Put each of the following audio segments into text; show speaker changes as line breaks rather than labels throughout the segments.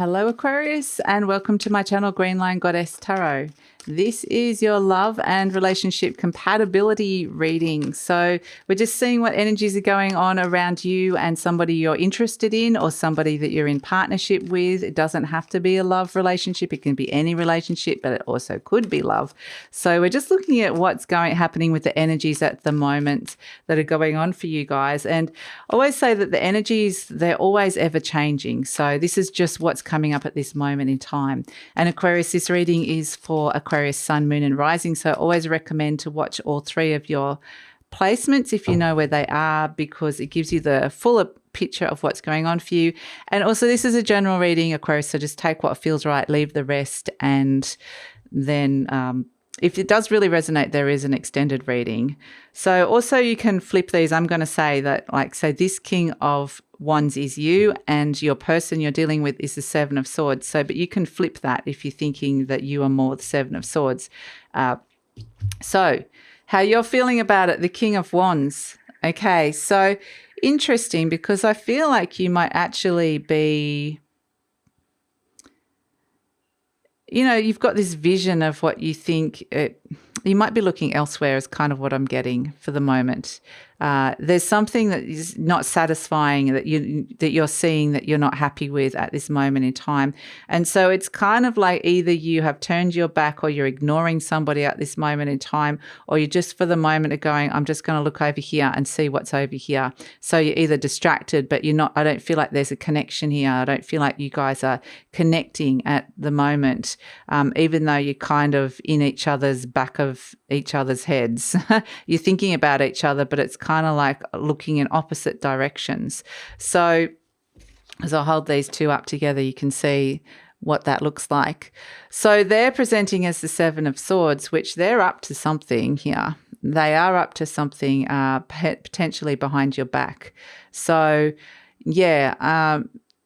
Hello Aquarius, and welcome to my channel GreenLion Goddess Tarot. This is your love and relationship compatibility reading. So we're just seeing what energies are going on around you and somebody you're interested in or somebody that you're in partnership with. It doesn't have to be a love relationship. It can be any relationship, but it also could be love. So we're just looking at what's happening with the energies at the moment that are going on for you guys. And I always say that the energies, they're always ever changing. So this is just what's coming up at this moment in time. And Aquarius, this reading is for Aquarius Sun, Moon and Rising. So I always recommend to watch all three of your placements if you know where they are, because it gives you the fuller picture of what's going on for you. And also this is a general reading, Aquarius, so just take what feels right, leave the rest, and then if it does really resonate, there is an extended reading. So also you can flip these. I'm going to say that, like, say this King of Wands is you and your person you're dealing with is the Seven of Swords. So, but you can flip that if you're thinking that you are more the Seven of Swords. So how you're feeling about it, the King of Wands. Okay, so interesting, because I feel like you might actually be, you know, you've got this vision of what you think you might be looking elsewhere is kind of what I'm getting for the moment. There's something that is not satisfying that you're seeing that you're not happy with at this moment in time. And so it's kind of like either you have turned your back or you're ignoring somebody at this moment in time, or you just for the moment are going, I'm just going to look over here and see what's over here. So you're either distracted, but you're not, I don't feel like there's a connection here. I don't feel like you guys are connecting at the moment, even though you're kind of in each other's back of each other's heads. You're thinking about each other, but it's kind of like looking in opposite directions. So as I hold these two up together, you can see what that looks like. So they're presenting as the Seven of Swords, which they're up to something here. They are up to something potentially behind your back. So yeah,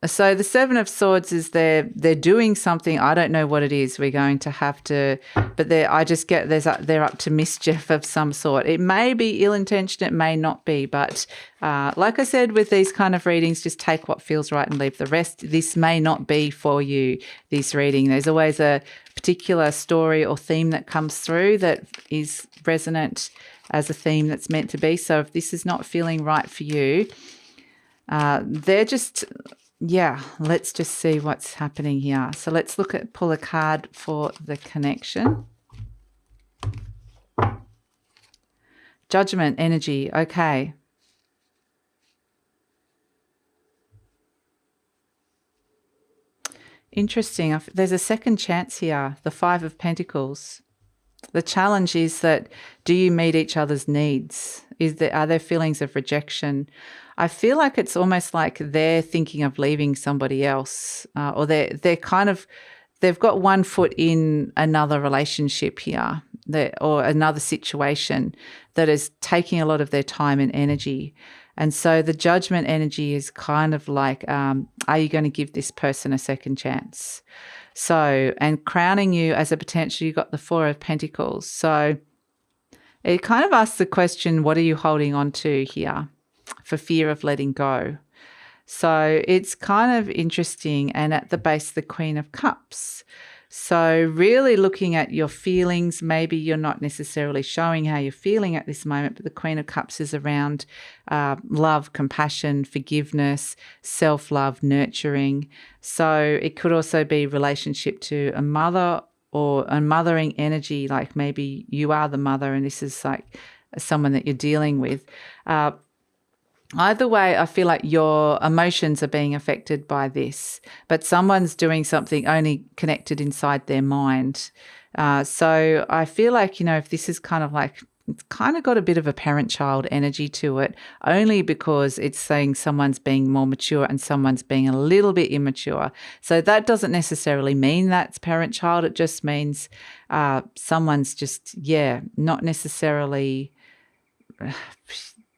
so the Seven of Swords is they're doing something. I don't know what it is. We're going to have to, but I just get they're up to mischief of some sort. It may be ill-intentioned, it may not be, but like I said, with these kind of readings, just take what feels right and leave the rest. This may not be for you, this reading. There's always a particular story or theme that comes through that is resonant as a theme that's meant to be. So if this is not feeling right for you, they're just... yeah, let's just see what's happening here. So let's pull a card for the connection. Judgment energy. Okay. Interesting. There's a second chance here, the Five of Pentacles. The challenge is that, do you meet each other's needs? Are there feelings of rejection? I feel like it's almost like they're thinking of leaving somebody else, or they've got one foot in another relationship here, or another situation that is taking a lot of their time and energy. And so the Judgment energy is kind of like, are you going to give this person a second chance? So, and crowning you as a potential, you got the Four of Pentacles. So it kind of asks the question, what are you holding on to here for fear of letting go? So it's kind of interesting. And at the base, the Queen of Cups. So really looking at your feelings, maybe you're not necessarily showing how you're feeling at this moment, but the Queen of Cups is around love, compassion, forgiveness, self-love, nurturing. So it could also be relationship to a mother or a mothering energy, like maybe you are the mother and this is like someone that you're dealing with. Either way, I feel like your emotions are being affected by this, but someone's doing something only connected inside their mind. So I feel like, you know, if this is kind of like, it's kind of got a bit of a parent-child energy to it, only because it's saying someone's being more mature and someone's being a little bit immature. So that doesn't necessarily mean that's parent-child. It just means someone's just, not necessarily...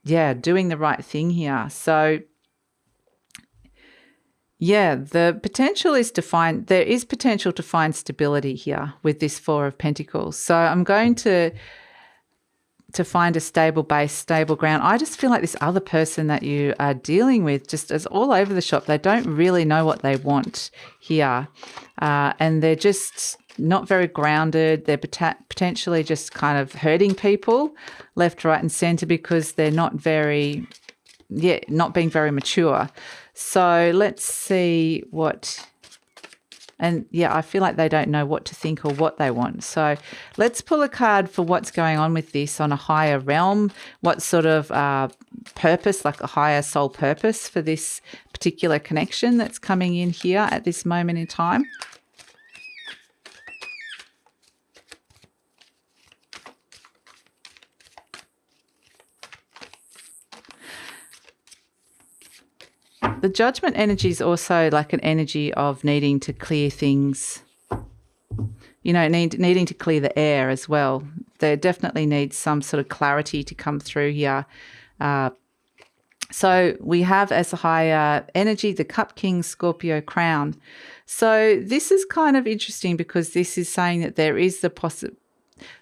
doing the right thing here. So, the potential is there is potential to find stability here with this Four of Pentacles. So I'm going to to find a stable base, stable ground. I just feel like this other person that you are dealing with just is all over the shop. They don't really know what they want here. And they're just not very grounded. They're potentially just kind of hurting people left, right and centre because they're not being very mature. So let's see what... And yeah, I feel like they don't know what to think or what they want. So let's pull a card for what's going on with this on a higher realm. What sort of purpose, like a higher soul purpose for this particular connection that's coming in here at this moment in time. The Judgment energy is also like an energy of needing to clear things, needing to clear the air as well. There definitely needs some sort of clarity to come through here. So we have as a higher energy, the Cup King, Scorpio, Crown. So this is kind of interesting because this is saying that there is the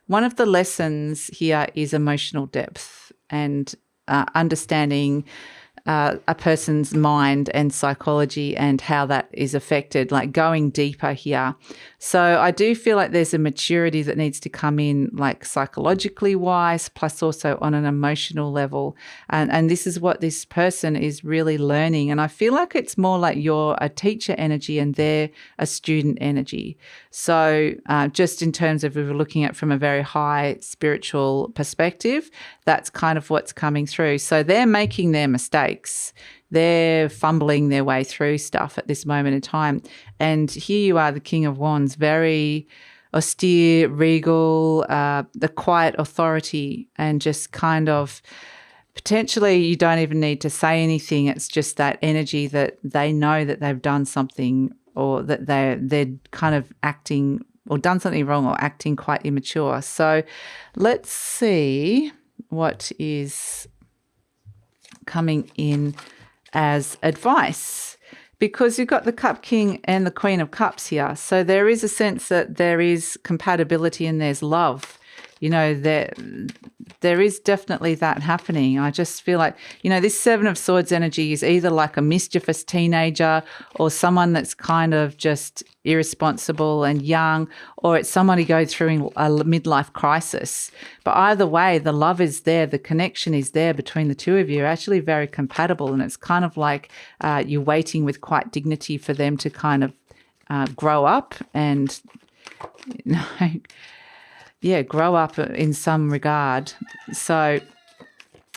one of the lessons here is emotional depth and understanding a person's mind and psychology and how that is affected, like going deeper here. So I do feel like there's a maturity that needs to come in, like psychologically wise, plus also on an emotional level. And this is what this person is really learning. And I feel like it's more like you're a teacher energy and they're a student energy. So just in terms of if we're looking at from a very high spiritual perspective, that's kind of what's coming through. So they're making their mistakes. They're fumbling their way through stuff at this moment in time. And here you are, the King of Wands, very austere, regal, the quiet authority, and just kind of potentially you don't even need to say anything. It's just that energy that they know that they've done something or that they're kind of acting or done something wrong or acting quite immature. So let's see what is coming in as advice, because you've got the Cup King and the Queen of Cups here. So there is a sense that there is compatibility and there's love. There is definitely that happening. I just feel like, this Seven of Swords energy is either like a mischievous teenager or someone that's kind of just irresponsible and young, or it's someone who goes through a midlife crisis. But either way, the love is there, the connection is there between the two of you, actually very compatible. And it's kind of like you're waiting with quite dignity for them to kind of grow up and, grow up in some regard. So,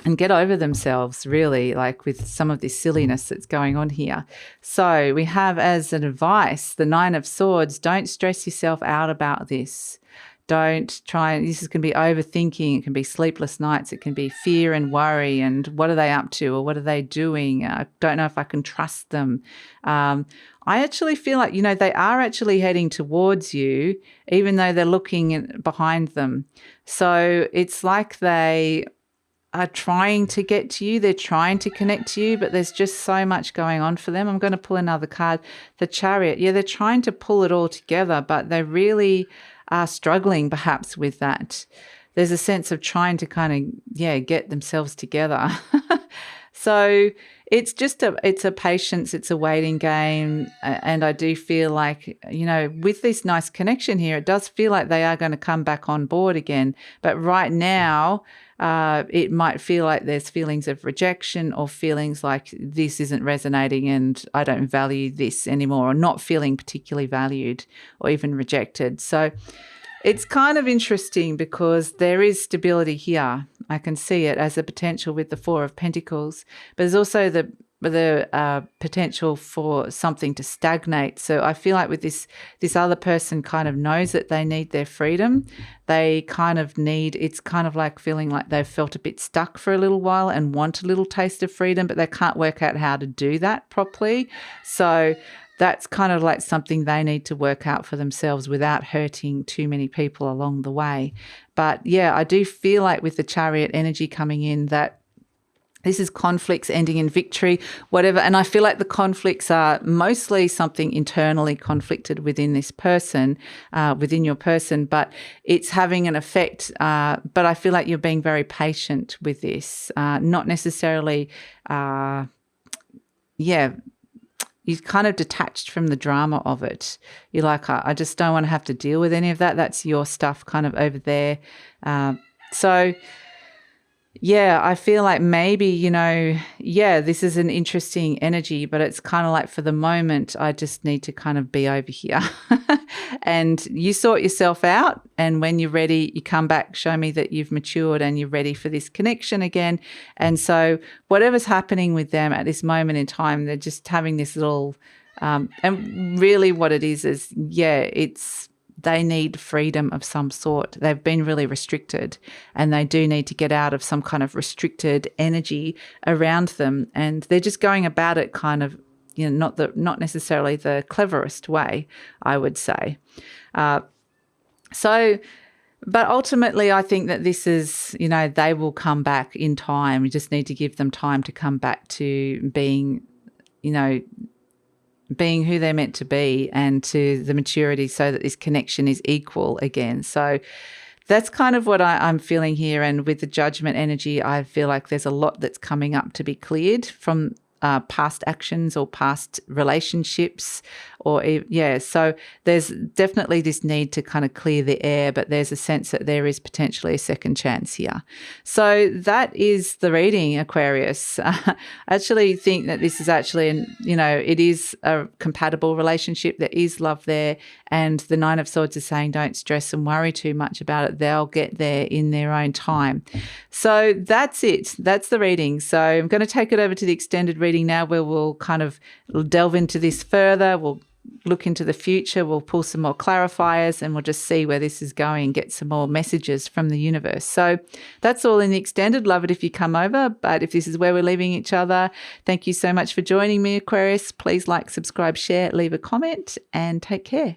and get over themselves, really, like with some of this silliness that's going on here. So we have as an advice, the Nine of Swords, don't stress yourself out about this. Don't try, this can be overthinking, it can be sleepless nights, it can be fear and worry and what are they up to or what are they doing? I don't know if I can trust them. I actually feel like, they are actually heading towards you, even though they're looking behind them. So it's like they are trying to get to you. They're trying to connect to you, but there's just so much going on for them. I'm going to pull another card, the Chariot. Yeah, they're trying to pull it all together, but they really are struggling perhaps with that. There's a sense of trying to kind of, get themselves together. So it's a patience, it's a waiting game. And I do feel like, with this nice connection here, it does feel like they are going to come back on board again. But right now, it might feel like there's feelings of rejection or feelings like this isn't resonating and I don't value this anymore, or not feeling particularly valued or even rejected. So it's kind of interesting because there is stability here. I can see it as a potential with the Four of Pentacles, but there's also the potential for something to stagnate. So I feel like with this other person kind of knows that they need their freedom. They kind of it's kind of like feeling like they've felt a bit stuck for a little while and want a little taste of freedom, but they can't work out how to do that properly. So that's kind of like something they need to work out for themselves without hurting too many people along the way. But yeah, I do feel like with the Chariot energy coming in that This is conflicts ending in victory, whatever. And I feel like the conflicts are mostly something internally conflicted within this person, within your person, but it's having an effect. But I feel like you're being very patient with this, not necessarily, you're kind of detached from the drama of it. You're like, I just don't want to have to deal with any of that. That's your stuff kind of over there. Yeah, I feel like maybe, this is an interesting energy, but it's kind of like for the moment, I just need to kind of be over here. And you sort yourself out. And when you're ready, you come back, show me that you've matured and you're ready for this connection again. And so whatever's happening with them at this moment in time, they're just having this little, and really what it is, they need freedom of some sort. They've been really restricted and they do need to get out of some kind of restricted energy around them. And they're just going about it kind of, not necessarily the cleverest way, I would say. But ultimately, I think that this is, they will come back in time. We just need to give them time to come back to being who they're meant to be and to the maturity so that this connection is equal again. So that's kind of what I'm feeling here. And with the judgment energy, I feel like there's a lot that's coming up to be cleared from past actions or past relationships so there's definitely this need to kind of clear the air, but there's a sense that there is potentially a second chance here. So that is the reading, Aquarius. I actually think that this is actually it is a compatible relationship. There is love there, and the Nine of Swords is saying don't stress and worry too much about it. They'll get there in their own time. So that's it. That's the reading. So I'm going to take it over to the extended reading now, where we'll kind of delve into this further. We'll look into the future. We'll pull some more clarifiers and we'll just see where this is going, get some more messages from the universe. So that's all in the extended. Love it if you come over. But if this is where we're leaving each other, thank you so much for joining me, Aquarius. Please like, subscribe, share, leave a comment, and take care.